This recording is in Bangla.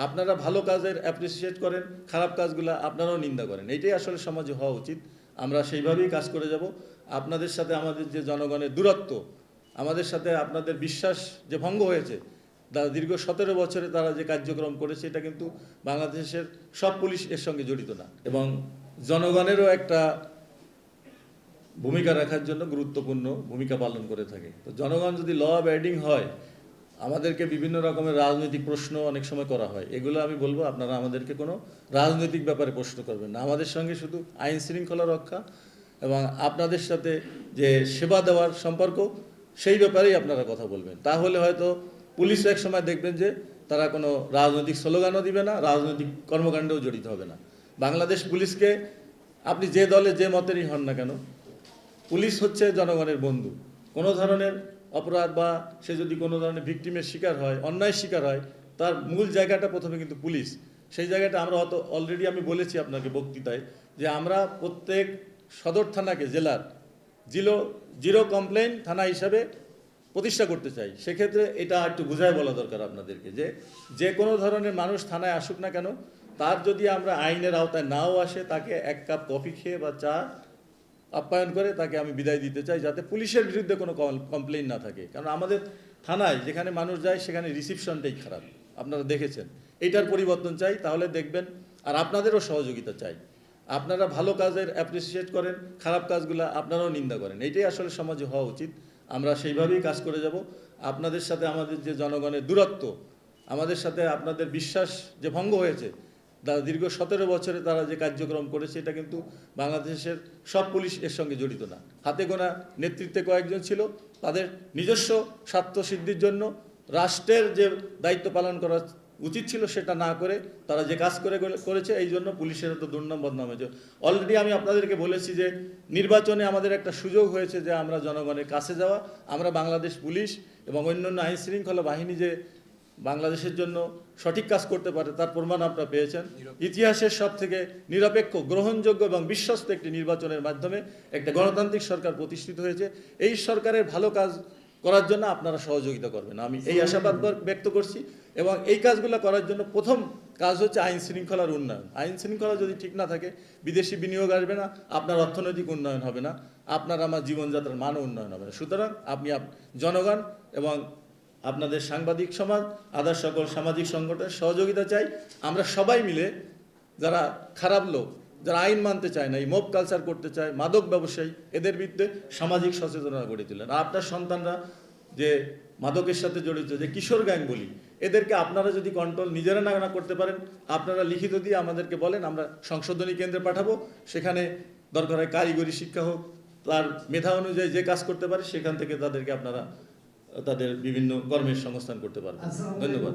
আপনারা ভালো কাজের অ্যাপ্রিসিয়েট করেন, খারাপ কাজগুলো আপনারাও নিন্দা করেন। এইটাই আসলে সমাজে হওয়া উচিত। আমরা সেইভাবেই কাজ করে যাব। আপনাদের সাথে আমাদের যে জনগণের দূরত্ব, আমাদের সাথে আপনাদের বিশ্বাস যে ভঙ্গ হয়েছে, দীর্ঘ 17 বছরে তারা যে কার্যক্রম করেছে, এটা কিন্তু বাংলাদেশের সব পুলিশ এর সঙ্গে জড়িত না। এবং জনগণেরও একটা ভূমিকা রাখার জন্য গুরুত্বপূর্ণ ভূমিকা পালন করে থাকে। তো জনগণ যদি ল অ্যাবাইডিং হয়, আমাদেরকে বিভিন্ন রকমের রাজনৈতিক প্রশ্ন অনেক সময় করা হয়, এগুলো আমি বলবো আপনারা আমাদেরকে কোনো রাজনৈতিক ব্যাপারে প্রশ্ন করবেন না। আমাদের সঙ্গে শুধু আইন শৃঙ্খলা রক্ষা এবং আপনাদের সাথে যে সেবা দেওয়ার সম্পর্ক, সেই ব্যাপারেই আপনারা কথা বলবেন। তাহলে হয়তো পুলিশ এক সময় দেখবেন যে তারা কোনো রাজনৈতিক স্লোগানও দিবে না, রাজনৈতিক কর্মকাণ্ডেও জড়িত হবে না। বাংলাদেশ পুলিশকে আপনি যে দলে যে মতেরই হন না কেন, পুলিশ হচ্ছে জনগণের বন্ধু। কোনো ধরনের অপরাধ বা সে যদি কোনো ধরনের ভিকটিমের শিকার হয়, অন্যায় শিকার হয়, তার মূল জায়গাটা প্রথমে কিন্তু পুলিশ। সেই জায়গাটা আমরা অলরেডি আমি বলেছি আপনাকে বক্তৃতায় যে আমরা প্রত্যেক সদর থানাকে জেলার জিরো কমপ্লেন থানা হিসাবে প্রতিষ্ঠা করতে চাই। সেক্ষেত্রে এটা একটু বুঝায় বলা দরকার আপনাদেরকে যে কোনো ধরনের মানুষ থানায় আসুক না কেন, তার যদি আমরা আইনের আওতায় নাও আসে, তাকে এক কাপ কফি খেয়ে বা চা আপ্যায়ন করে তাকে আমি বিদায় দিতে চাই, যাতে পুলিশের বিরুদ্ধে কোনো কমপ্লেইন না থাকে। কারণ আমাদের থানায় যেখানে মানুষ যায় সেখানে রিসিপশনটাই খারাপ, আপনারা দেখেছেন। এইটার পরিবর্তন চাই, তাহলে দেখবেন। আর আপনাদেরও সহযোগিতা চাই। আপনারা ভালো কাজের অ্যাপ্রিসিয়েট করেন, খারাপ কাজগুলো আপনারাও নিন্দা করেন। এইটাই আসলে সমাজে হওয়া উচিত। আমরা সেইভাবেই কাজ করে যাব। আপনাদের সাথে আমাদের যে জনগণের দূরত্ব, আমাদের সাথে আপনাদের বিশ্বাস যে ভঙ্গ হয়েছে, দীর্ঘ 17 বছরে তারা যে কার্যক্রম করেছে, এটা কিন্তু বাংলাদেশের সব পুলিশ এর সঙ্গে জড়িত না। হাতে গোনা নেতৃত্বে কয়েকজন ছিল, তাদের নিজস্ব স্বার্থ সিদ্ধির জন্য রাষ্ট্রের যে দায়িত্ব পালন করা উচিত ছিল সেটা না করে তারা যে কাজ করেছে, এই জন্য পুলিশের তো দুর্নাম বদনাম হয়েছে। অলরেডি আমি আপনাদেরকে বলেছি যে নির্বাচনে আমাদের একটা সুযোগ হয়েছে যে আমরা জনগণের কাছে যাওয়া। আমরা বাংলাদেশ পুলিশ এবং অন্যান্য আইন শৃঙ্খলা বাহিনী যে বাংলাদেশের জন্য সঠিক কাজ করতে পারে, তার প্রমাণ আপনারা পেয়েছেন। ইতিহাসের সব থেকে নিরপেক্ষ, গ্রহণযোগ্য এবং বিশ্বস্ত একটি নির্বাচনের মাধ্যমে একটা গণতান্ত্রিক সরকার প্রতিষ্ঠিত হয়েছে। এই সরকারের ভালো কাজ করার জন্য আপনারা সহযোগিতা করবেন, আমি এই আশাবাদ ব্যক্ত করছি। এবং এই কাজগুলো করার জন্য প্রথম কাজ হচ্ছে আইন শৃঙ্খলার উন্নয়ন। আইন শৃঙ্খলা যদি ঠিক না থাকে, বিদেশি বিনিয়োগ আসবে না, আপনার অর্থনৈতিক উন্নয়ন হবে না, আপনার আমার জীবনযাত্রার মানও উন্নয়ন হবে না। সুতরাং আপনি জনগণ এবং আপনাদের সাংবাদিক সমাজ, আদার সকল সামাজিক সংগঠনের সহযোগিতা চাই। আমরা সবাই মিলে, যারা খারাপ লোক, যারা আইন মানতে চায় না, এই মব কালচার করতে চায়, মাদক ব্যবসায়ী, এদের বিরুদ্ধে সামাজিক সচেতনতা গড়ে তোলেন। আপনার সন্তানরা যে মাদকের সাথে জড়িত, যে কিশোর গ্যাং বলি, এদেরকে আপনারা যদি কন্ট্রোল নিজেরা না করতে পারেন, আপনারা লিখিত দিয়ে আমাদেরকে বলেন, আমরা সংশোধনী কেন্দ্রে পাঠাবো। সেখানে দরকার হয় কারিগরি শিক্ষা হোক, তার মেধা অনুযায়ী যে কাজ করতে পারে সেখান থেকে তাদেরকে আপনারা তাদের বিভিন্ন কর্মের সংস্থান করতে পারবেন। ধন্যবাদ।